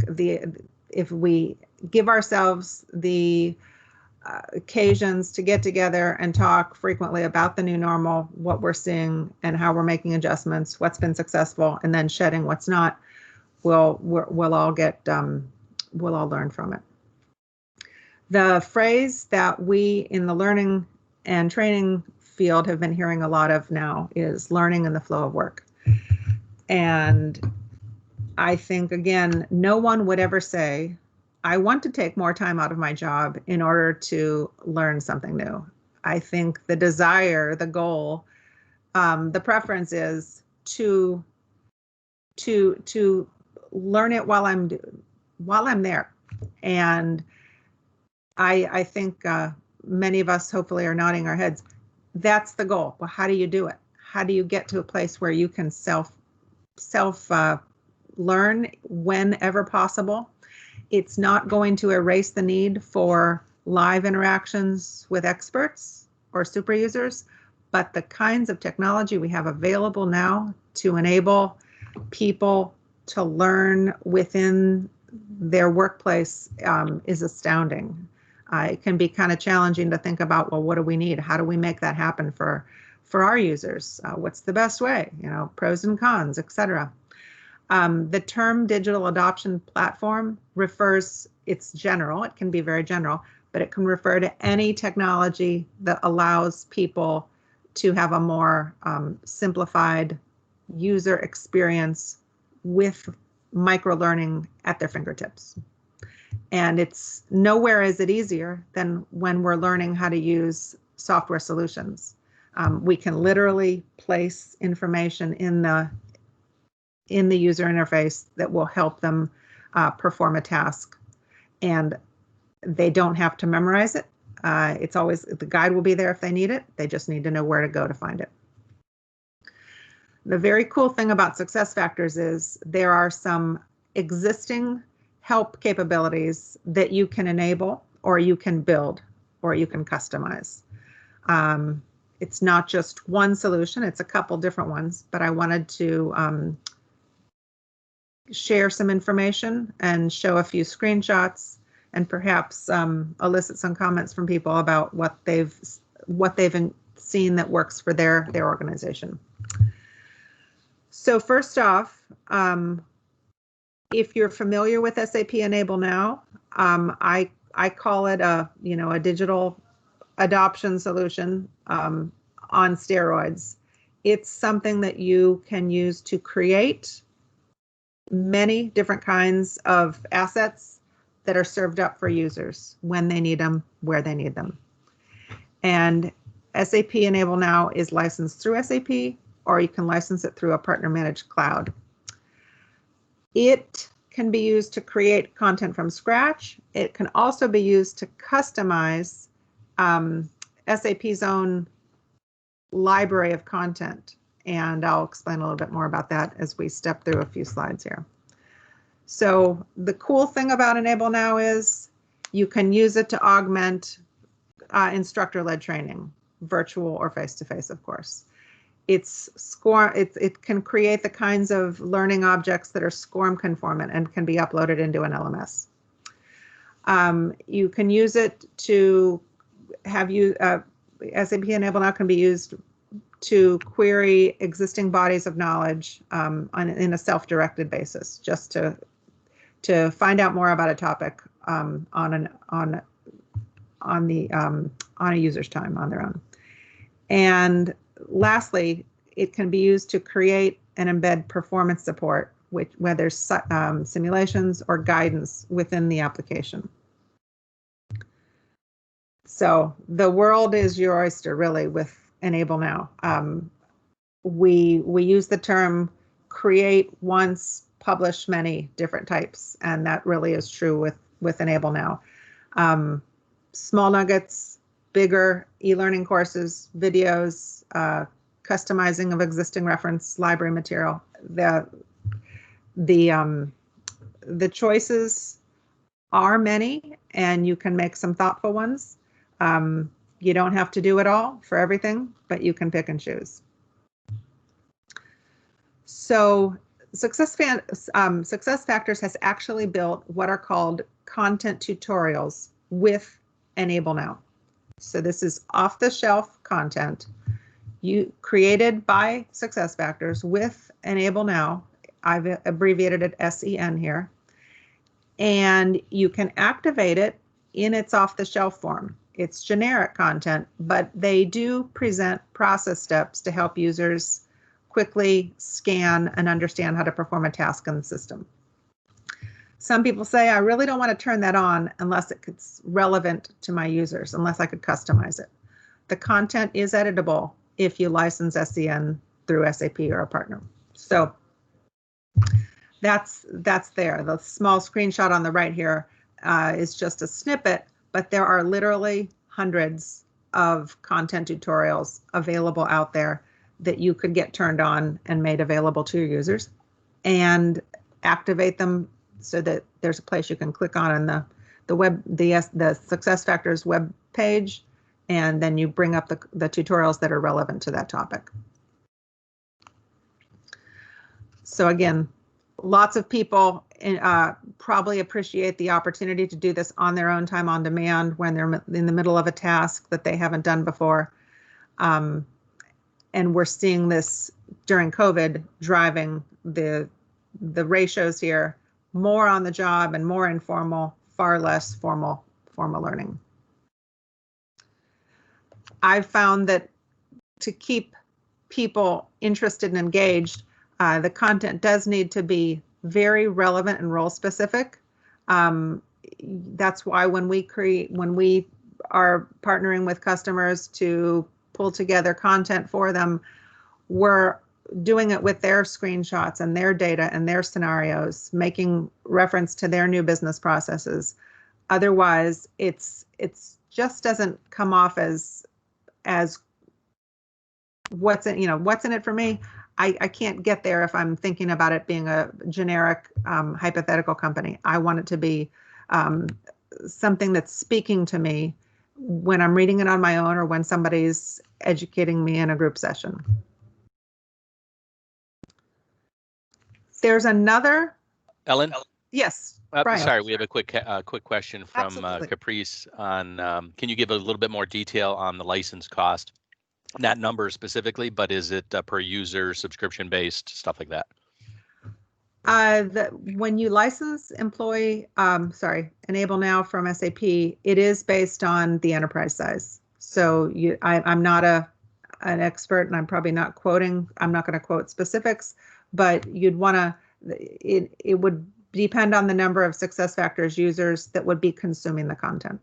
if we give ourselves the occasions to get together and talk frequently about the new normal, what we're seeing and how we're making adjustments, what's been successful, and then shedding what's not, we'll all learn from it. The phrase that we in the learning and training field have been hearing a lot of now is learning in the flow of work. And I think, again, no one would ever say, I want to take more time out of my job in order to learn something new. I think the desire, the goal, the preference is to learn it while I'm there. And I think many of us hopefully are nodding our heads. That's the goal. Well, how do you do it? How do you get to a place where you can self learn whenever possible? It's not going to erase the need for live interactions with experts or super users, but the kinds of technology we have available now to enable people to learn within their workplace is astounding. It can be kind of challenging to think about, well, what do we need? How do we make that happen for our users? What's the best way? Pros and cons, etc. The term digital adoption platform it's general, it can be very general, but it can refer to any technology that allows people to have a more simplified user experience with micro-learning at their fingertips. And it's nowhere is it easier than when we're learning how to use software solutions. We can literally place information in the user interface that will help them perform a task. And they don't have to memorize it. It's always, the guide will be there if they need it. They just need to know where to go to find it. The very cool thing about SuccessFactors is there are some existing help capabilities that you can enable, or you can build, or you can customize. It's not just one solution, it's a couple different ones, but I wanted to share some information and show a few screenshots and perhaps elicit some comments from people about what they've seen that works for their organization. So first off, if you're familiar with SAP Enable Now, I call it a digital adoption solution on steroids. It's something that you can use to create many different kinds of assets that are served up for users when they need them, where they need them. And SAP Enable Now is licensed through SAP, or you can license it through a partner managed cloud. It can be used to create content from scratch. It can also be used to customize SAP's own library of content. And I'll explain a little bit more about that as we step through a few slides here. So the cool thing about Enable Now is you can use it to augment instructor-led training, virtual or face-to-face, of course. It can create the kinds of learning objects that are SCORM conformant and can be uploaded into an LMS. You can use it to have SAP Enable Now can be used to query existing bodies of knowledge in a self-directed basis, just to find out more about a topic on a user's time on their own. And lastly, it can be used to create and embed performance support, whether simulations or guidance within the application. So the world is your oyster, really, with Enable Now. We use the term create once, publish many different types, and that really is true with Enable Now. Small nuggets, bigger e-learning courses, videos, customizing of existing reference library material. The the choices are many, and you can make some thoughtful ones. You don't have to do it all for everything, but you can pick and choose. So SuccessFactors has actually built what are called content tutorials with Enable Now. So this is off-the-shelf content created by SuccessFactors with Enable Now. I've abbreviated it SEN here. And you can activate it in its off-the-shelf form. It's generic content, but they do present process steps to help users quickly scan and understand how to perform a task in the system. Some people say, I really don't want to turn that on unless it's relevant to my users, unless I could customize it. The content is editable if you license SEN through SAP or a partner. So that's there. The small screenshot on the right here is just a snippet, but there are literally hundreds of content tutorials available out there that you could get turned on and made available to your users, and activate them so that there's a place you can click on the SuccessFactors web page, and then you bring up the tutorials that are relevant to that topic. So again, lots of people probably appreciate the opportunity to do this on their own time on demand when they're in the middle of a task that they haven't done before. And we're seeing this during COVID driving the ratios here, more on the job and more informal, far less formal learning. I've found that to keep people interested and engaged, the content does need to be very relevant and role specific. That's why when we are partnering with customers to pull together content for them, we're doing it with their screenshots and their data and their scenarios, making reference to their new business processes. Otherwise, it's just doesn't come off as what's in it for me. I can't get there if I'm thinking about it being a generic hypothetical company. I want it to be something that's speaking to me when I'm reading it on my own or when somebody's educating me in a group session. There's another. Ellen? Yes. Brian. Sorry, we have a quick question from Absolutely. Caprice on, can you give a little bit more detail on the license cost? Not number specifically, but is it per user, subscription based, stuff like that? When you license Enable Now from SAP, it is based on the enterprise size. So I'm not an expert, and I'm probably not quoting. I'm not going to quote specifics, but you'd want to. It would depend on the number of SuccessFactors users that would be consuming the content.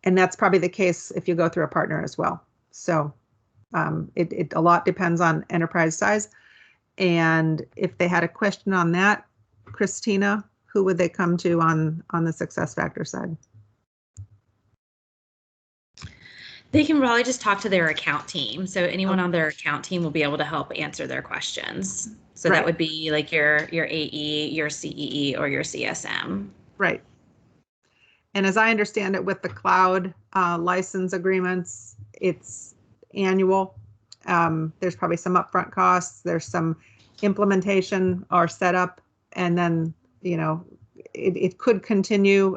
And that's probably the case if you go through a partner as well. So it a lot depends on enterprise size. And if they had a question on that, Christina, who would they come to on the SuccessFactors side? They can probably just talk to their account team. So anyone on their account team will be able to help answer their questions. So that would be like your AE, your CEE, or your CSM. Right. And as I understand it, with the cloud license agreements, it's annual. There's probably some upfront costs. There's some implementation or setup, and then it could continue.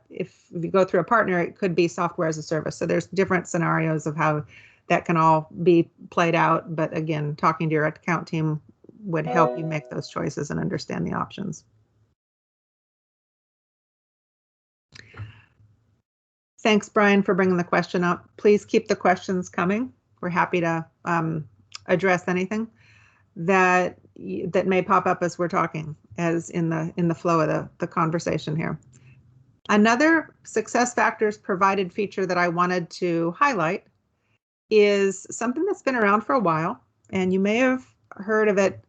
If you go through a partner, it could be software as a service. So there's different scenarios of how that can all be played out. But again, talking to your account team would help you make those choices and understand the options. Thanks, Brian, for bringing the question up. Please keep the questions coming. We're happy to address anything that may pop up as we're talking, as in the flow of the conversation here. Another SuccessFactors provided feature that I wanted to highlight is something that's been around for a while, and you may have heard of it,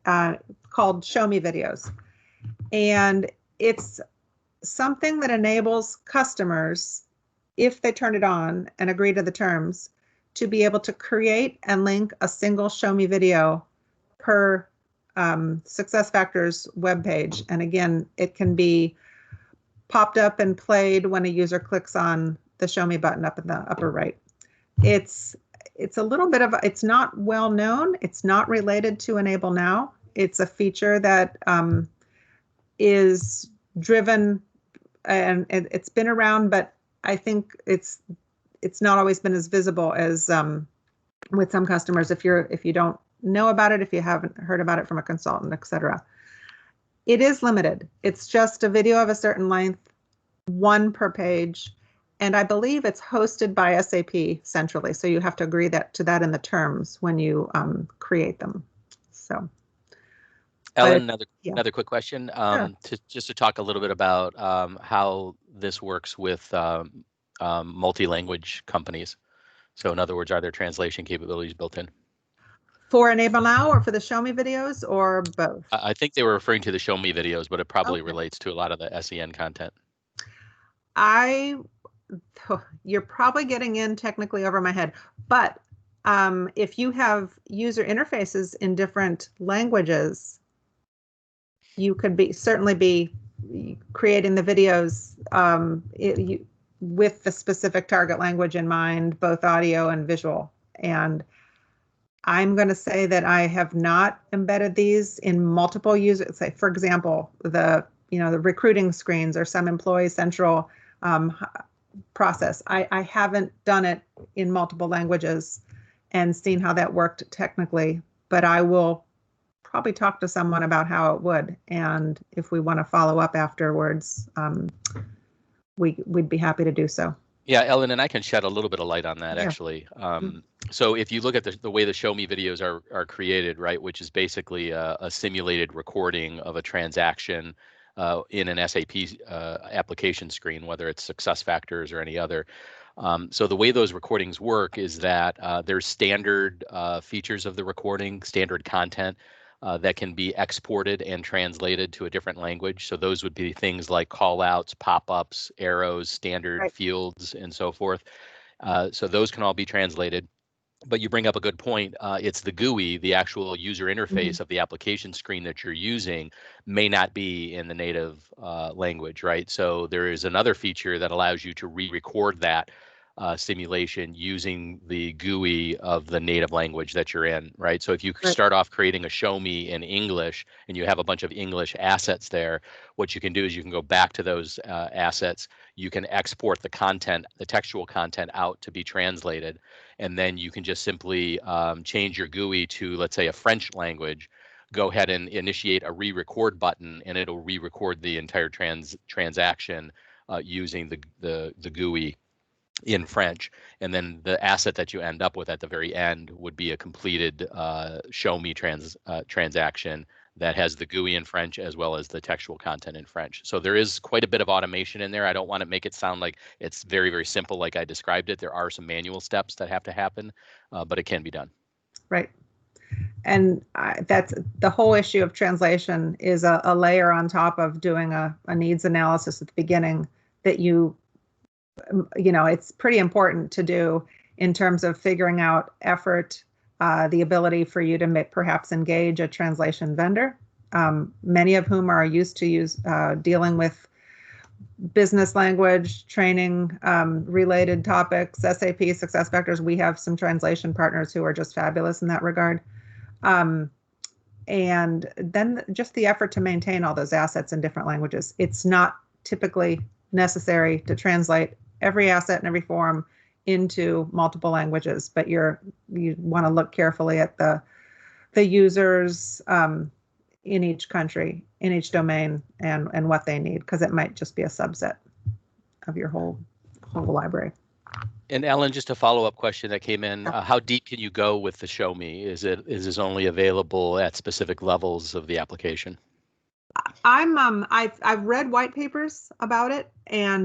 called Show Me Videos. And it's something that enables customers, if they turn it on and agree to the terms, to be able to create and link a single Show Me video per SuccessFactors webpage. And again, it can be popped up and played when a user clicks on the Show Me button up in the upper right. It's a little bit of, it's not well known. It's not related to Enable Now. It's a feature that is driven, and it's been around, but I think it's not always been as visible as with some customers. If you don't know about it, if you haven't heard about it from a consultant, etc. It is limited. It's just a video of a certain length, one per page, and I believe it's hosted by SAP centrally. So you have to agree to that in the terms when you create them. So, Ellen, another quick question. Sure. Just to talk a little bit about how this works with multi-language companies. So in other words, are there translation capabilities built in? For Enable Now or for the Show Me videos or both? I think they were referring to the Show Me videos, but it probably relates to a lot of the SEN content. You're probably getting in technically over my head, but if you have user interfaces in different languages, you could certainly be creating the videos with the specific target language in mind, both audio and visual. And I'm going to say that I have not embedded these in multiple users. Say, for example, the recruiting screens or some employee central process. I haven't done it in multiple languages and seen how that worked technically, but I will probably talk to someone about how it would. And if we want to follow up afterwards, we'd be happy to do so. Yeah, Ellen, and I can shed a little bit of light on that, actually. So if you look at the way the Show Me videos are created, right, which is basically a simulated recording of a transaction in an SAP application screen, whether it's SuccessFactors or any other. So the way those recordings work is that there's standard features of the recording, standard content that can be exported and translated to a different language. So those would be things like call-outs, pop-ups, arrows, standard fields, and so forth. So those can all be translated. But you bring up a good point. It's the GUI, the actual user interface of the application screen that you're using, may not be in the native language, right? So there is another feature that allows you to re-record that simulation using the GUI of the native language that you're in, right? So if you start off creating a Show Me in English and you have a bunch of English assets there, what you can do is you can go back to those assets. You can export the content, the textual content out to be translated. And then you can just simply change your GUI to, let's say, a French language, go ahead and initiate a re-record button, and it'll re-record the entire transaction using the GUI in French. And then the asset that you end up with at the very end would be a completed Show Me transaction that has the GUI in French as well as the textual content in French. So there is quite a bit of automation in there. I don't want to make it sound like it's very, very simple like I described it. There are some manual steps that have to happen, but it can be done. Right. And that's the whole issue of translation is a layer on top of doing a needs analysis at the beginning that it's pretty important to do in terms of figuring out effort, the ability for you to perhaps engage a translation vendor, many of whom are used to dealing with business language, training, related topics, SAP, SuccessFactors. We have some translation partners who are just fabulous in that regard. And then just the effort to maintain all those assets in different languages. It's not typically necessary to translate every asset and every form into multiple languages, but you want to look carefully at the users in each country, in each domain, and what they need, because it might just be a subset of your whole library. And Ellen, just a follow-up question that came in: how deep can you go with the Show Me? Is this only available at specific levels of the application? I've read white papers about it,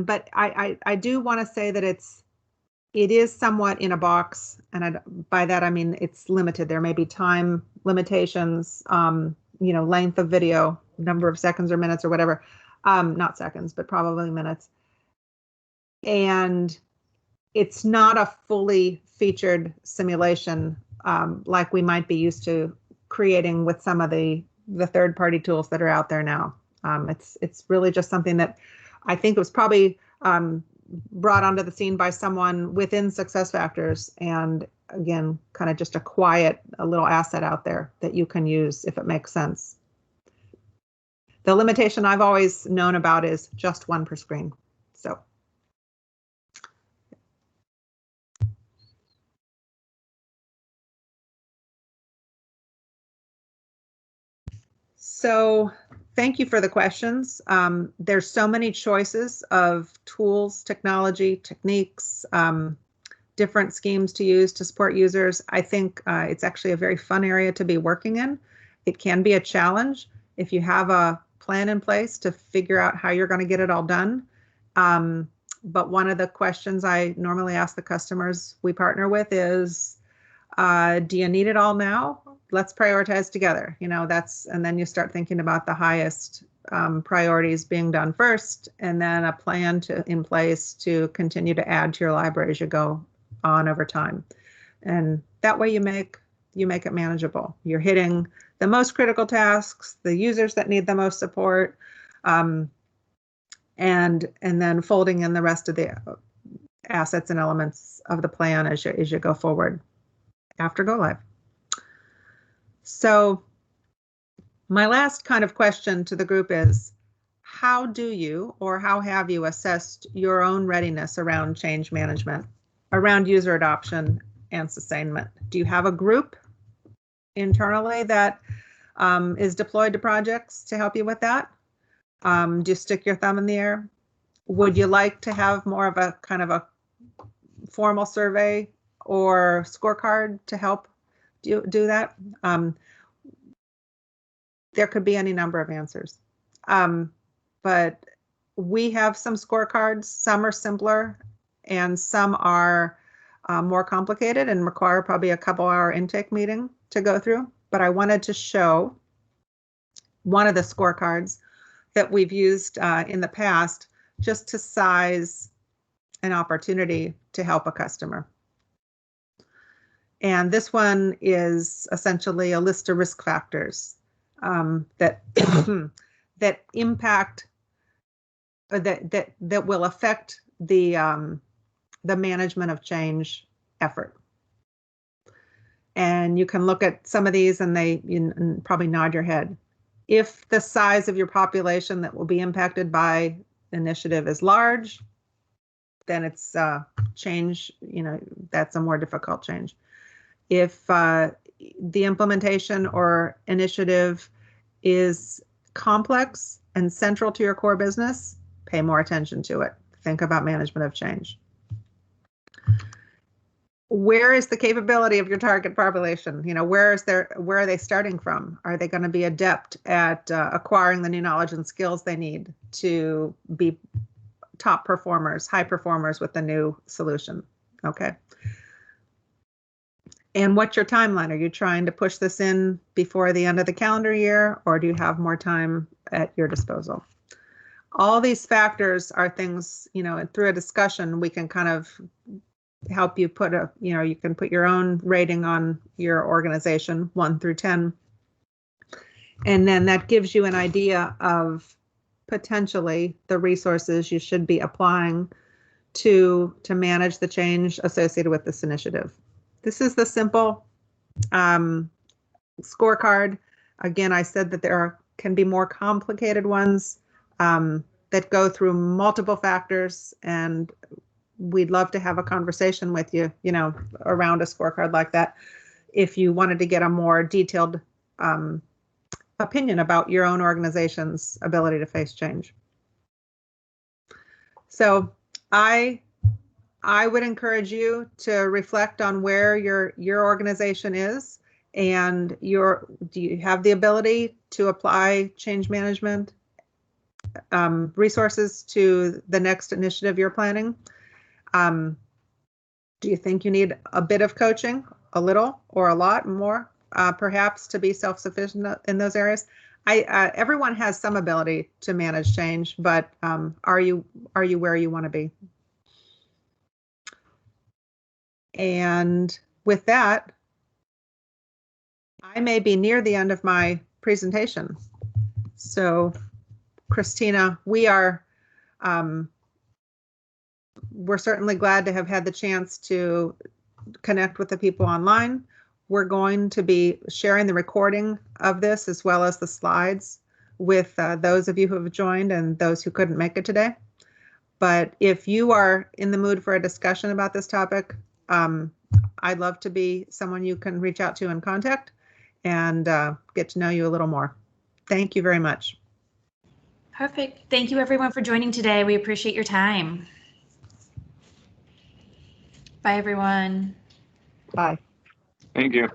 but I do want to say that it is somewhat in a box, and by that I mean it's limited. There may be time limitations, length of video, number of seconds or minutes or whatever, not seconds, but probably minutes. And it's not a fully featured simulation like we might be used to creating with some of the the third-party tools that are out there now. It's really just something that I think was probably brought onto the scene by someone within SuccessFactors, and again, kind of just a little asset out there that you can use if it makes sense. The limitation I've always known about is just one per screen. So thank you for the questions. There's so many choices of tools, technology, techniques, different schemes to use to support users. I think it's actually a very fun area to be working in. It can be a challenge if you have a plan in place to figure out how you're going to get it all done. But one of the questions I normally ask the customers we partner with is, do you need it all now? Let's prioritize together. And then you start thinking about the highest priorities being done first, and then a plan in place to continue to add to your library as you go on over time. And that way you make it manageable. You're hitting the most critical tasks, the users that need the most support, and then folding in the rest of the assets and elements of the plan as you go forward after go live. So my last kind of question to the group is, how do you or how have you assessed your own readiness around change management, around user adoption and sustainment? Do you have a group internally that is deployed to projects to help you with that? Do you stick your thumb in the air? Would you like to have more of a kind of a formal survey or scorecard to help do that? There could be any number of answers. But we have some scorecards. Some are simpler and some are more complicated and require probably a couple-hour intake meeting to go through. But I wanted to show one of the scorecards that we've used in the past just to size an opportunity to help a customer. And this one is essentially a list of risk factors that that impact that will affect the management of change effort. And you can look at some of these and you probably nod your head. If the size of your population that will be impacted by initiative is large, then it's change, that's a more difficult change. If the implementation or initiative is complex and central to your core business, pay more attention to it. Think about management of change. Where is the capability of your target population? Where are they starting from? Are they going to be adept at acquiring the new knowledge and skills they need to be top performers, high performers with the new solution? Okay. And what's your timeline? Are you trying to push this in before the end of the calendar year, or do you have more time at your disposal? All these factors are things, through a discussion, we can kind of help you put you can put your own rating on your organization, 1 through 10. And then that gives you an idea of potentially the resources you should be applying to manage the change associated with this initiative. This is the simple scorecard. Again, I said that there can be more complicated ones that go through multiple factors, and we'd love to have a conversation with you, around a scorecard like that, if you wanted to get a more detailed opinion about your own organization's ability to face change. So I would encourage you to reflect on where your organization is, and do you have the ability to apply change management resources to the next initiative you're planning? Do you think you need a bit of coaching, a little or a lot more, perhaps, to be self-sufficient in those areas? Everyone has some ability to manage change, but are you where you want to be? And with that, I may be near the end of my presentation. So, Christina, we're certainly glad to have had the chance to connect with the people online. We're going to be sharing the recording of this as well as the slides with those of you who have joined and those who couldn't make it today. But if you are in the mood for a discussion about this topic, I'd love to be someone you can reach out to and contact and get to know you a little more. Thank you very much. Perfect. Thank you everyone for joining today. We appreciate your time. Bye everyone. Bye. Thank you.